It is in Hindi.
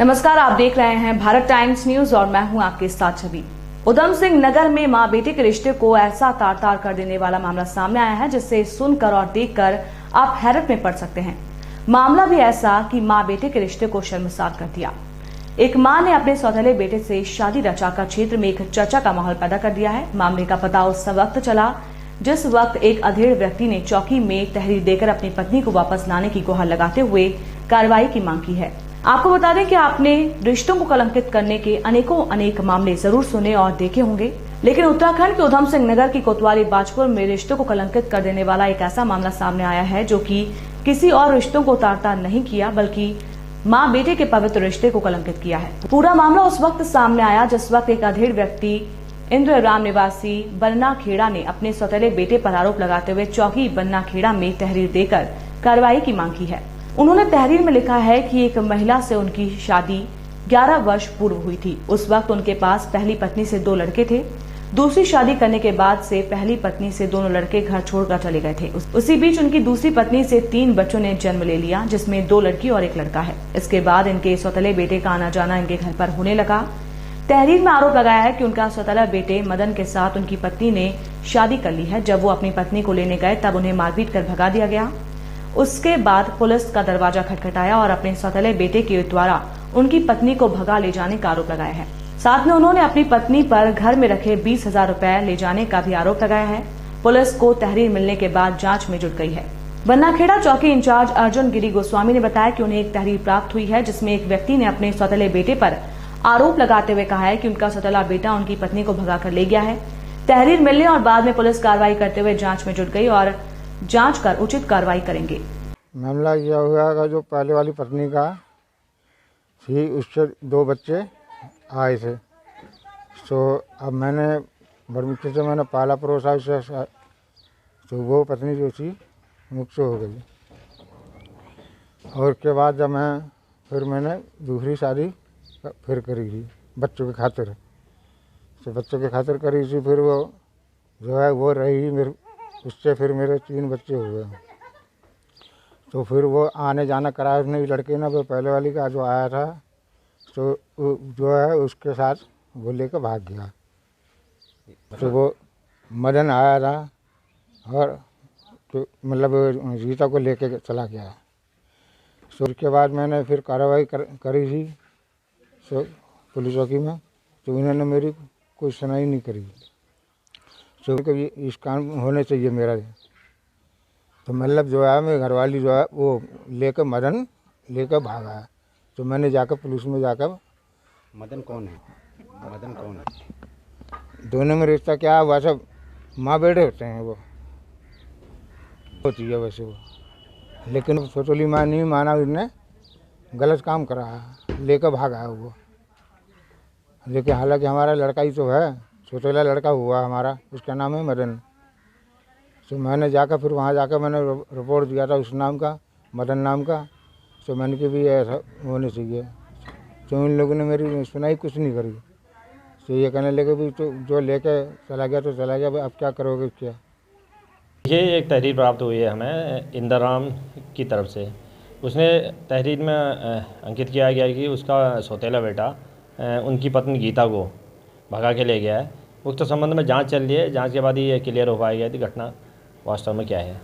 नमस्कार, आप देख रहे हैं भारत टाइम्स न्यूज और मैं हूं आपके साथ छवि। उधम सिंह नगर में मां बेटे के रिश्ते को ऐसा तार तार कर देने वाला मामला सामने आया है जिससे सुनकर और देखकर आप हैरत में पड़ सकते हैं। मामला भी ऐसा कि मां बेटे के रिश्ते को शर्मसार कर दिया। एक मां ने अपने सौतेले बेटे से शादी रचाकर क्षेत्र में एक चर्चा का माहौल पैदा कर दिया है। मामले का पता उस वक्त चला जिस वक्त एक अधेड़ व्यक्ति ने चौकी में तहरीर देकर अपनी पत्नी को वापस लाने की गुहार लगाते हुए कार्रवाई की मांग की है। आपको बता दें कि आपने रिश्तों को कलंकित करने के अनेक मामले जरूर सुने और देखे होंगे, लेकिन उत्तराखंड के उधम सिंह नगर की कोतवाली बाजपुर में रिश्तों को कलंकित कर देने वाला एक ऐसा मामला सामने आया है जो कि किसी और रिश्तों को तार-तार नहीं किया बल्कि मां बेटे के पवित्र रिश्ते को कलंकित किया है। पूरा मामला उस वक्त सामने आया जिस वक्त एक अधेड़ व्यक्ति इंद्र राम निवासी बन्ना खेड़ा ने अपने सौतेले बेटे पर आरोप लगाते हुए चौकी बन्ना खेड़ा में तहरीर देकर कार्रवाई की मांग की है। उन्होंने तहरीर में लिखा है कि एक महिला से उनकी शादी 11 वर्ष पूर्व हुई थी। उस वक्त उनके पास पहली पत्नी से 2 लड़के थे। दूसरी शादी करने के बाद से पहली पत्नी से दोनों लड़के घर छोड़कर चले गए थे। उसी बीच उनकी दूसरी पत्नी से 3 बच्चों ने जन्म ले लिया, जिसमें 2 लड़की और 1 लड़का है। इसके बाद इनके सौतेले बेटे का आना जाना इनके घर पर होने लगा। तहरीर में आरोप लगाया है कि उनका सौतेला बेटे मदन के साथ उनकी पत्नी ने शादी कर ली है। जब वो अपनी पत्नी को लेने गए तब उन्हें मारपीट कर भगा दिया गया। उसके बाद पुलिस का दरवाजा खटखटाया और अपने सौतेले बेटे के द्वारा उनकी पत्नी को भगा ले जाने का आरोप लगाया है। साथ में उन्होंने अपनी पत्नी पर घर में रखे 20,000 रुपए ले जाने का भी आरोप लगाया है। पुलिस को तहरीर मिलने के बाद जांच में जुट गई है। बन्नाखेड़ा चौकी इंचार्ज अर्जुन गिरी गोस्वामी ने बताया कि उन्हें एक तहरीर प्राप्त हुई है जिसमें एक व्यक्ति ने अपने सौतेले बेटे पर आरोप लगाते हुए कहा है कि उनका सौतेला बेटा उनकी पत्नी को भगा कर ले गया है। तहरीर मिलने और बाद में पुलिस कार्रवाई करते हुए जांच में जुट गई और जांच कर उचित कार्रवाई करेंगे। मामला यह हुआ जो पहले वाली पत्नी का थी, उससे 2 बच्चे आए थे। तो अब मैंने बड़ी मुश्किल से मैंने पाला परोसा उससे, तो वो पत्नी जो थी मुझसे हो गई। और उसके बाद जब मैंने दूसरी शादी फिर करी थी बच्चों के खातिर। तो बच्चों के खातिर करी थी, फिर वो जो है वो रही मेरे, उससे फिर मेरे 3 बच्चे हुए। तो फिर वो आने जाना कराया उसने, लड़के ना वो पहले वाली का जो आया था, तो जो है उसके साथ वो लेकर भाग गया। तो वो मदन आया था और तो मतलब रीता को लेके चला गया। तो उसके बाद मैंने फिर कार्रवाई करी थी तो पुलिस चौकी में, तो उन्होंने मेरी कोई सुनाई नहीं करी। तो कभी इस काम होने चाहिए मेरा। तो मतलब जो है मेरी घरवाली जो है वो लेकर मदन लेकर भागा है। तो मैंने जाकर पुलिस में जाकर। मदन कौन है? दोनों में रिश्ता क्या है, वैसे माँ बेटे होते हैं, वो होती है वैसे वो, लेकिन सौतेली माँ नहीं माना, उसने गलत काम करा है, लेकर भागा है वो। लेकिन हालांकि हमारा लड़का ही तो है, सौतेला लड़का हुआ हमारा, उसका नाम है मदन। तो मैंने जाकर फिर वहाँ जाकर मैंने रिपोर्ट दिया था उस नाम का, मदन नाम का। तो मैंने कि भी ऐसा होने चाहिए। तो इन लोगों ने मेरी सुनाई कुछ नहीं करी। तो ये कहने लगे भी तो जो लेके चला गया तो चला गया, अब क्या करोगे क्या। ये एक तहरीर प्राप्त हुई है हमें इंद्र राम की तरफ से। उसने तहरीर में अंकित किया गया कि उसका सौतेला बेटा उनकी पत्नी गीता को भगा के ले गया है। उक्त संबंध में जांच चल रही है। जांच के बाद ये क्लियर हो पाएगी कि घटना वास्तव में क्या है।